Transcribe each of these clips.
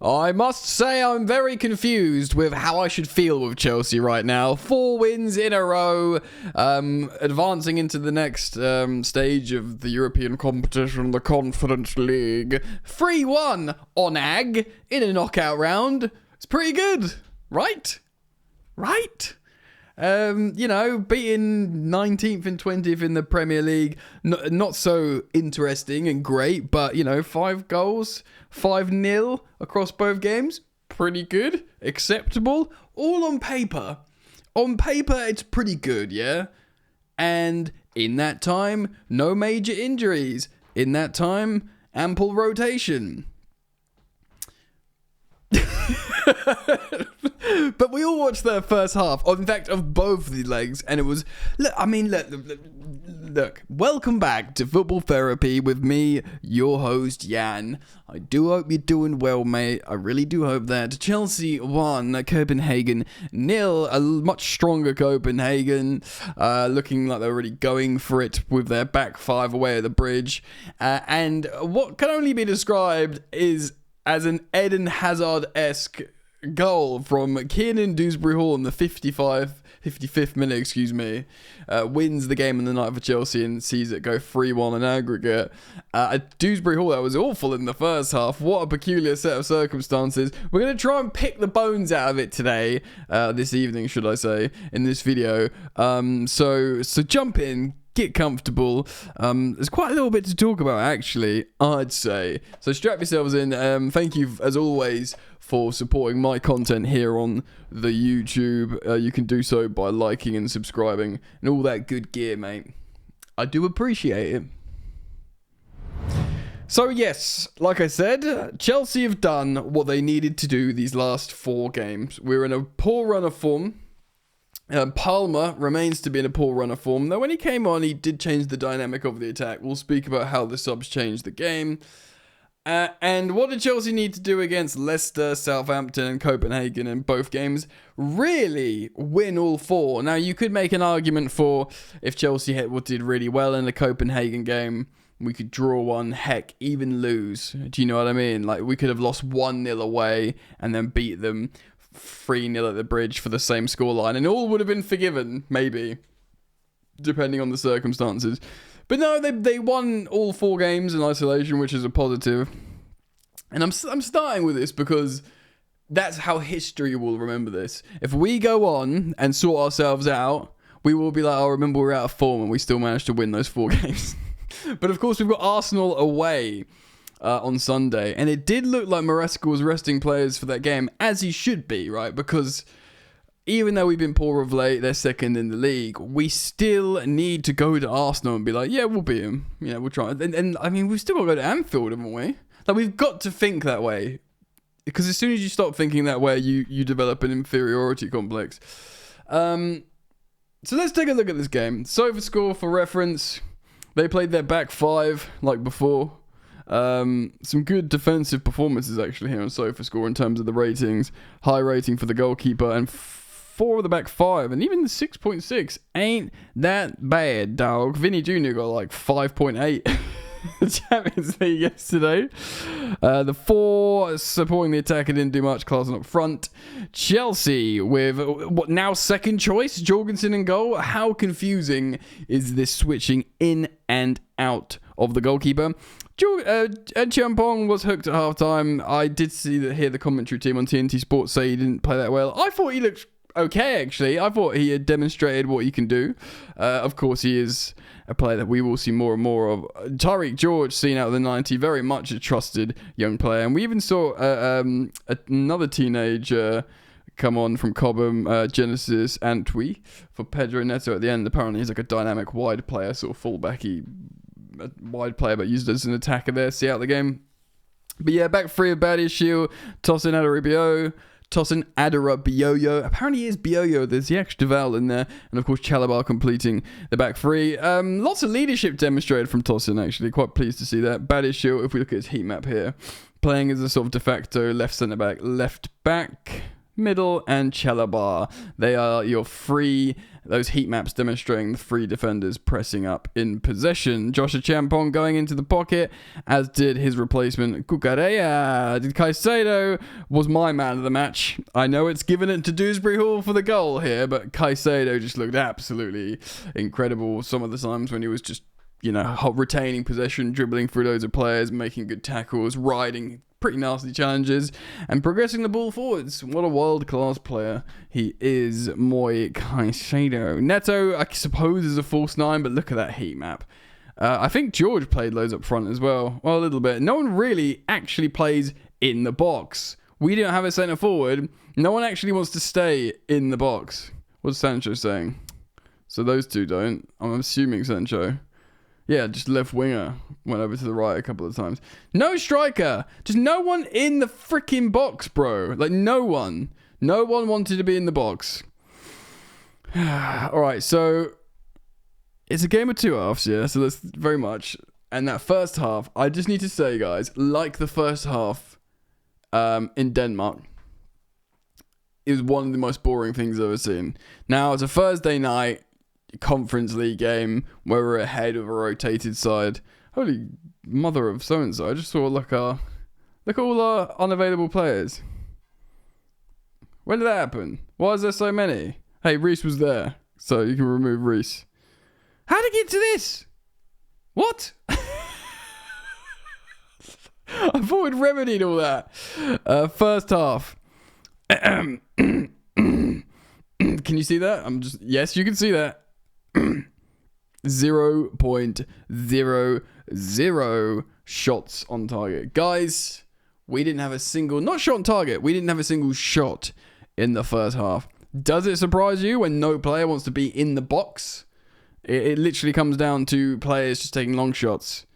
I must say I'm very confused with how I should feel with Chelsea right now. 4 wins in a row, advancing into the next stage of the European competition, the Conference League. 3-1 on AG in a knockout round. It's pretty good, right? Right? Beating 19th and 20th in the Premier League, not so interesting and great, but, 5 goals, 5-0 across both games, pretty good, acceptable, all on paper. On paper, it's pretty good, yeah? And in that time, no major injuries. In that time, ample rotation. But we all watched the first half, in fact, of both the legs, and it was, look, welcome back to Football Therapy with me, your host, Jan. I do hope you're doing well, mate. I really do hope that. Chelsea won, Copenhagen 0, a much stronger Copenhagen, looking like they're really going for it with their back 5 away at the bridge, and what can only be described is as an Eden Hazard-esque goal from Kiernan Dewsbury Hall in the 55th minute, wins the game in the night for Chelsea and sees it go 3-1 in aggregate. Dewsbury Hall, that was awful in the first half. What a peculiar set of circumstances. We're going to try and pick the bones out of it today, this evening, should I say, in this video. So jump in. Get comfortable. There's quite a little bit to talk about, actually, I'd say. So strap yourselves in. Thank you, as always, for supporting my content here on the YouTube. You can do so by liking and subscribing and all that good gear, mate. I do appreciate it. So yes, like I said, Chelsea have done what they needed to do these last 4 games. We're in a poor run of form. Palmer remains to be in a poor run of form, though when he came on, he did change the dynamic of the attack. We'll speak about how the subs changed the game. And what did Chelsea need to do against Leicester, Southampton, and Copenhagen in both games? Really win all 4. Now, you could make an argument for if Chelsea did really well in the Copenhagen game, we could draw one, heck, even lose. Do you know what I mean? Like, we could have lost 1-0 away and then beat them 3-0 at the bridge for the same scoreline, and all would have been forgiven, maybe, depending on the circumstances. But no, they won all 4 games in isolation, which is a positive. And I'm starting with this because that's how history will remember this. If we go on and sort ourselves out, we will be like, oh, remember we're out of form and we still managed to win those 4 games. But of course, we've got Arsenal away on Sunday, and it did look like Maresca was resting players for that game, as he should be, right? Because even though we've been poor of late, they're second in the league, we still need to go to Arsenal and be like, yeah, we'll beat them. We'll try. And I mean, we've still got to go to Anfield, haven't we? Like, we've got to think that way, because as soon as you stop thinking that way, you develop an inferiority complex. So let's take a look at this game. SofaScore, for reference, they played their back 5 like before. Some good defensive performances actually here on SofaScore in terms of the ratings. High rating for the goalkeeper and 4 of the back 5, and even the 6.6 ain't that bad, dog. Vinny Jr. got like 5.8 the Champions League yesterday. The 4 supporting the attack didn't do much. Klassen up front. Chelsea with what now second choice, Jorgensen in goal. How confusing is this switching in and out of the goalkeeper? Champong was hooked at halftime. I did hear the commentary team on TNT Sports say he didn't play that well. I thought he looked okay, actually. I thought he had demonstrated what he can do. Of course, he is a player that we will see more and more of. Tariq George, seen out of the 90, very much a trusted young player. And we even saw another teenager come on from Cobham, Genesis Antwi, for Pedro Neto at the end. Apparently, he's like a dynamic wide player, sort of fullback-y wide player, but used as an attacker there. See out the game. But yeah, back 3 of Badiashile, Tosin Adarabioyo. Apparently he is Bioyo. There's the extra vowel in there. And of course, Chalabar completing the back 3. Lots of leadership demonstrated from Tosin, actually. Quite pleased to see that. Badiashile, if we look at his heat map here, playing as a sort of de facto left centre-back, left back. Middle, and Chalobah. They are your free, those heat maps demonstrating the free defenders pressing up in possession. Joshua Champong going into the pocket, as did his replacement, Cucurella. Caicedo was my man of the match. I know it's given it to Dewsbury Hall for the goal here, but Caicedo just looked absolutely incredible some of the times when he was just, retaining possession, dribbling through loads of players, making good tackles, riding pretty nasty challenges, and progressing the ball forwards. What a world-class player he is, Moi Caicedo. Neto, I suppose, is a false 9, but look at that heat map. I think George played loads up front as well. Well, a little bit. No one really actually plays in the box. We don't have a centre forward. No one actually wants to stay in the box. What's Sancho saying? So those two don't. I'm assuming Sancho. Yeah, just left winger. Went over to the right a couple of times. No striker. Just no one in the freaking box, bro. Like, no one. No one wanted to be in the box. Alright, so it's a game of two halves, yeah? So that's very much. And that first half, I just need to say, guys, like the first half in Denmark, it was one of the most boring things I've ever seen. Now, it's a Thursday night Conference League game where we're ahead of a rotated side. Holy mother of so-and-so. I just saw look at all our unavailable players. When did that happen? Why is there so many? Hey, Reese was there, so you can remove Reese. How to get to this? What? I thought we'd remedied all that. First half. Can you see that? Yes, you can see that. 0.00 shots on target. Guys, we didn't have a single, not shot on target, we didn't have a single shot in the first half. Does it surprise you when no player wants to be in the box? It literally comes down to players just taking long shots.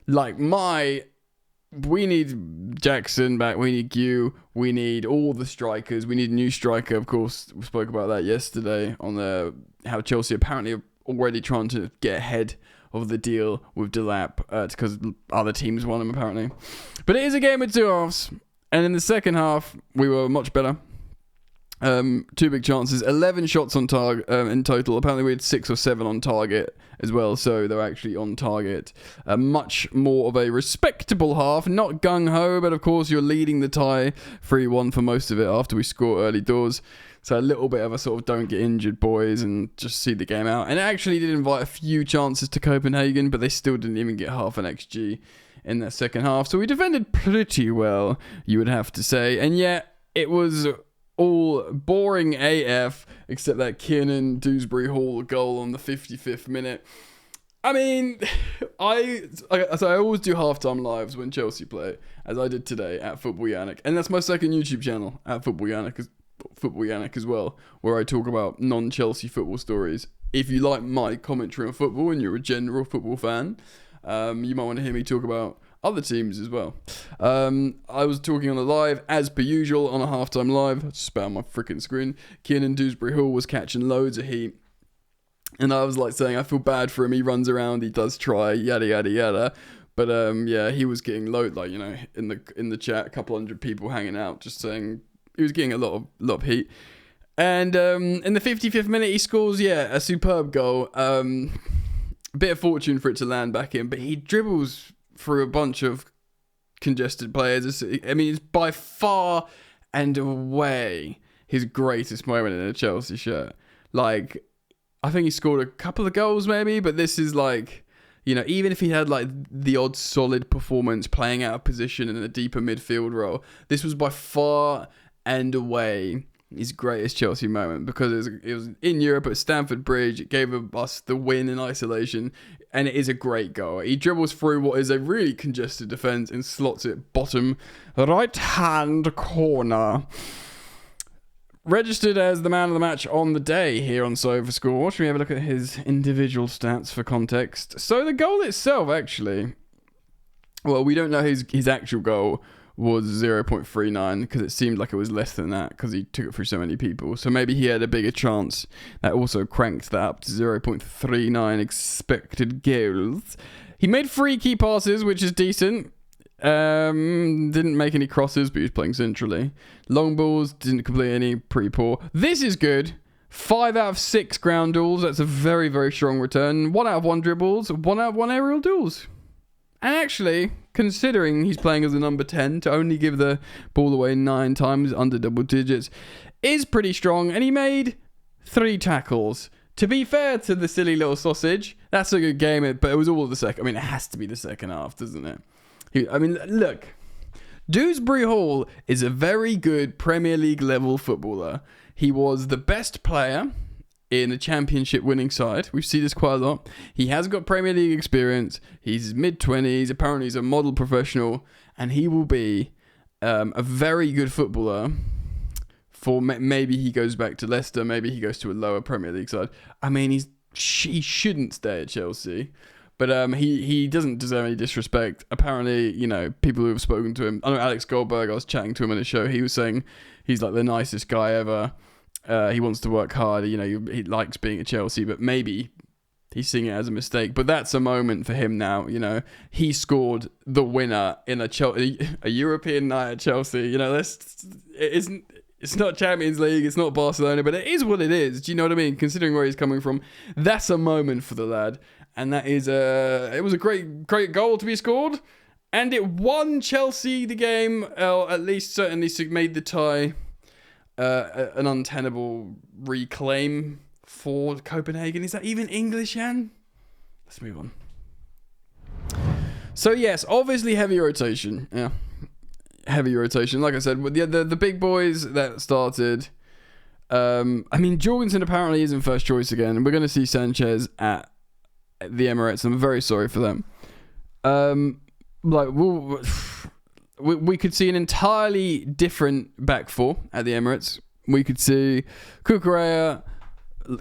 Like we need Jackson back, we need Q, we need all the strikers, we need a new striker, of course. We spoke about that yesterday on how Chelsea apparently are already trying to get ahead of the deal with Delap because other teams want him apparently. But it is a game of two halves, and in the second half we were much better. Two big chances, 11 shots on target in total. Apparently we had 6 or 7 on target as well, so they're actually on target. Much more of a respectable half, not gung-ho, but of course you're leading the tie 3-1 for most of it after we score early doors. So a little bit of a sort of don't get injured, boys, and just see the game out. And it actually did invite a few chances to Copenhagen, but they still didn't even get half an XG in that second half. So we defended pretty well, you would have to say. And yet it was all boring AF, except that Kiernan Dewsbury Hall goal on the 55th minute. I mean, I always do halftime lives when Chelsea play, as I did today at Football Yannick. And that's my second YouTube channel, at Football Yannick as well, where I talk about non-Chelsea football stories. If you like my commentary on football and you're a general football fan, you might want to hear me talk about other teams as well. I was talking on the live, as per usual, on a halftime live. I just spat on my freaking screen. Kiernan Dewsbury Hall was catching loads of heat. And I was like saying, I feel bad for him. He runs around, he does try, yada, yada, yada. But yeah, he was getting loads, like, in the chat, a couple hundred people hanging out, just saying he was getting a lot of heat. And in the 55th minute, he scores, a superb goal. A bit of fortune for it to land back in, but he dribbles through a bunch of congested players. I mean, it's by far and away his greatest moment in a Chelsea shirt. Like, I think he scored a couple of goals maybe, but this is like, even if he had like the odd solid performance playing out of position in a deeper midfield role, this was by far and away his greatest Chelsea moment, because it was in Europe at Stamford Bridge. It gave us the win in isolation, and it is a great goal. He dribbles through what is a really congested defence and slots it bottom right hand corner. Registered as the man of the match on the day here on SofaScore. Should we have a look at his individual stats for context? So the goal itself, actually, well, we don't know his actual goal was 0.39 because it seemed like it was less than that because he took it through so many people. So maybe he had a bigger chance. That also cranked that up to 0.39 expected goals. He made 3 key passes, which is decent. Didn't make any crosses, but he was playing centrally. Long balls, didn't complete any, pretty poor. This is good. 5 out of 6 ground duels. That's a very, very strong return. 1 out of 1 dribbles. 1 out of 1 aerial duels. And actually, considering he's playing as a number 10, to only give the ball away 9 times under double digits is pretty strong. And he made 3 tackles. To be fair to the silly little sausage, that's a good game, but it was all the second. I mean, it has to be the second half, doesn't it? Look, Dewsbury Hall is a very good Premier League level footballer. He was the best player in a championship winning side. We see this quite a lot. He has got Premier League experience. He's mid-20s. Apparently he's a model professional. And he will be a very good footballer for maybe he goes back to Leicester. Maybe he goes to a lower Premier League side. I mean, he shouldn't stay at Chelsea. But he doesn't deserve any disrespect. Apparently, people who have spoken to him... I know Alex Goldberg, I was chatting to him on his show. He was saying he's like the nicest guy ever. He wants to work hard. He likes being at Chelsea, but maybe he's seeing it as a mistake. But that's a moment for him now. He scored the winner in a European night at Chelsea. It's not Champions League, it's not Barcelona, but it is what it is. Do you know what I mean? Considering where he's coming from, that's a moment for the lad. And that is it was a great goal to be scored. And it won Chelsea the game, or at least certainly made the tie an untenable reclaim for Copenhagen. Is that even English, Jan? Let's move on. So yes, obviously heavy rotation. Yeah, heavy rotation. Like I said, with the big boys that started. Jorgensen apparently isn't first choice again, and we're going to see Sanchez at the Emirates. I'm very sorry for them. We could see an entirely different back four at the Emirates. We could see Cucurella,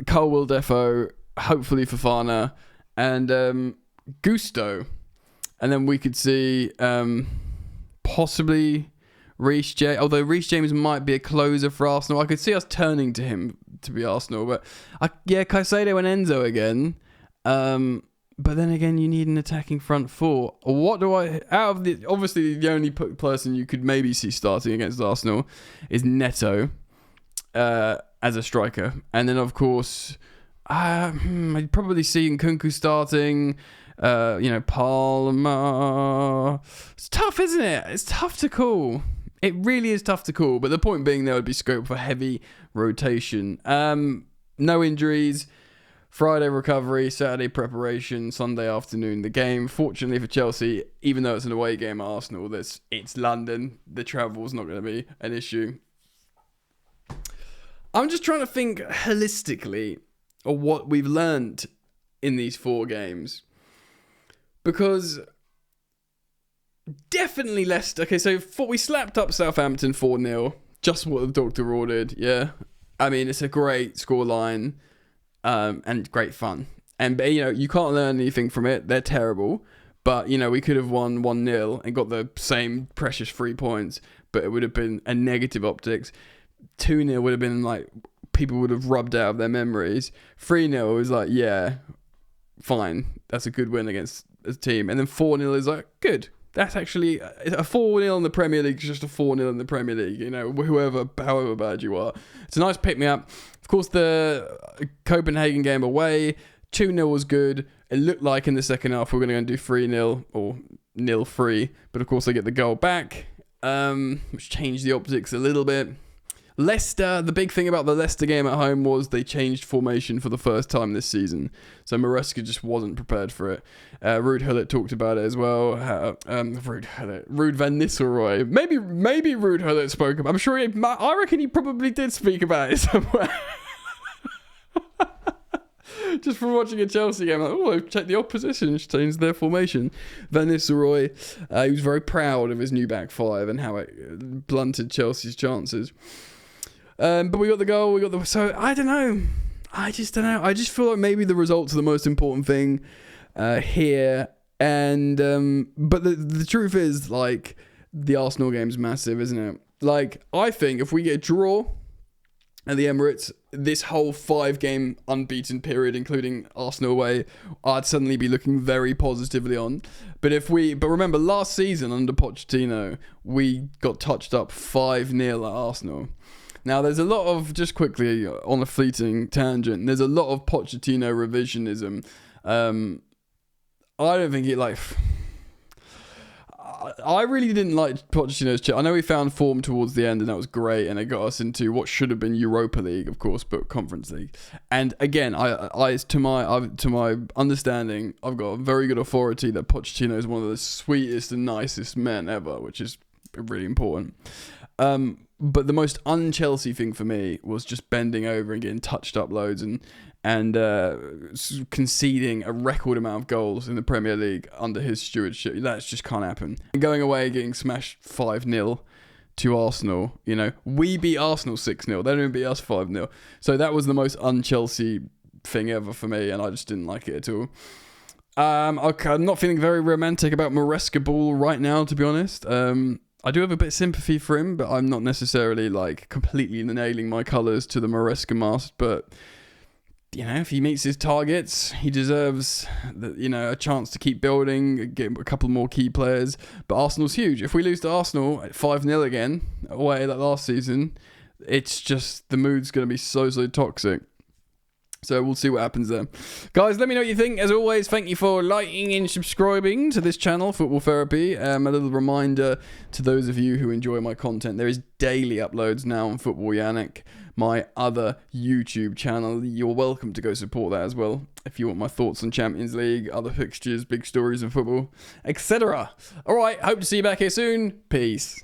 Colwill Defo, hopefully Fofana, and Gusto. And then we could see possibly Reece James. Although Reece James might be a closer for Arsenal. I could see us turning to him to be Arsenal. But Caicedo and Enzo again. But then again, you need an attacking front four. Obviously the only person you could maybe see starting against Arsenal is Neto as a striker. And then of course, I'd probably see Nkunku starting, Palmer. It's tough, isn't it? It's tough to call. It really is tough to call. But the point being there would be scope for heavy rotation. No injuries. Friday recovery, Saturday preparation, Sunday afternoon the game. Fortunately for Chelsea, even though it's an away game at Arsenal, it's London. The travel's not going to be an issue. I'm just trying to think holistically of what we've learned in these 4 games. Because definitely Leicester. Okay, so we slapped up Southampton 4-0. Just what the doctor ordered, yeah. I mean, it's a great scoreline. And great fun. And, you can't learn anything from it. They're terrible. But, we could have won 1-0 and got the same precious 3 points. But it would have been a negative optics. 2-0 would have been like, people would have rubbed out of their memories. 3-0 was like, yeah, fine. That's a good win against a team. And then 4-0 is like, good. That's actually a 4-0 in the Premier League is just a 4-0 in the Premier League. However bad you are. It's a nice pick-me-up. Of course, the Copenhagen game away, 2-0 was good. It looked like in the second half we were going to go and do 3-0 or 0-3. But of course, they get the goal back, which changed the optics a little bit. Leicester, the big thing about the Leicester game at home was they changed formation for the first time this season. So Maresca just wasn't prepared for it. Ruud Gullit talked about it as well. Ruud van Nistelrooy. Maybe Ruud Gullit spoke about it. I'm sure I reckon he probably did speak about it somewhere. Just from watching a Chelsea game, they've checked the opposition, changed their formation. Van Nistelrooy, he was very proud of his new back five and how it blunted Chelsea's chances. But we got the goal, so I don't know. I just don't know. I just feel like maybe the results are the most important thing here. And but the truth is, like, the Arsenal game's massive, isn't it? Like, I think if we get a draw at the Emirates, this whole 5-game unbeaten period, including Arsenal away, I'd suddenly be looking very positively on. But remember, last season under Pochettino, we got touched up 5-0 at Arsenal. Now, there's a lot of, just quickly on a fleeting tangent, there's a lot of Pochettino revisionism. I don't think I really didn't like Pochettino's I know we found form towards the end, and that was great, and it got us into what should have been Europa League, of course, but Conference League. And again, to my understanding, I've got a very good authority that Pochettino is one of the sweetest and nicest men ever, which is really important. But the most un-Chelsea thing for me was just bending over and getting touched up loads and conceding a record amount of goals in the Premier League under his stewardship. That just can't happen. Going away, getting smashed 5-0 to Arsenal. We beat Arsenal 6-0. They didn't beat us 5-0. So that was the most un-Chelsea thing ever for me, and I just didn't like it at all. Okay, I'm not feeling very romantic about Maresca Ball right now, to be honest. I do have a bit of sympathy for him, but I'm not necessarily completely nailing my colours to the Maresca mast. But if he meets his targets, he deserves a chance to keep building, get a couple more key players. But Arsenal's huge. If we lose to Arsenal at 5-0 again away like last season, it's just the mood's going to be so toxic. So we'll see what happens there. Guys, let me know what you think. As always, thank you for liking and subscribing to this channel, Football Therapy. A little reminder to those of you who enjoy my content. There is daily uploads now on Football Yannick, my other YouTube channel. You're welcome to go support that as well if you want my thoughts on Champions League, other fixtures, big stories in football, etc. All right, hope to see you back here soon. Peace.